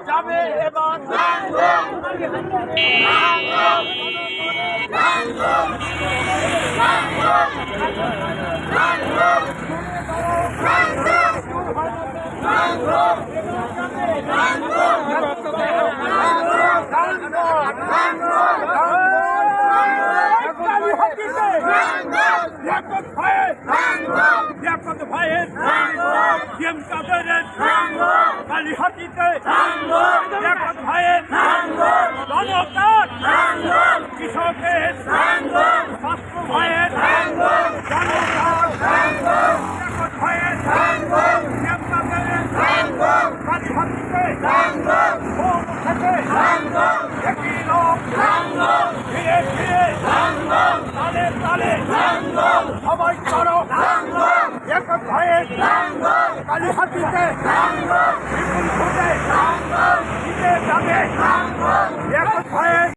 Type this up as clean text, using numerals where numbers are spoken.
যাবে এবার কালীহাটিতে ভাইয়ের জনতার কৃষকের ছাত্র ভাইয়ের জনতার ভাইয়ের কালীহাটিতে একই লোক ফিরে ফিরে তালে তালে সবাই করো একক ভাইয়ের কালীহাটিতে বিপুল ভোটে জিতে যাবে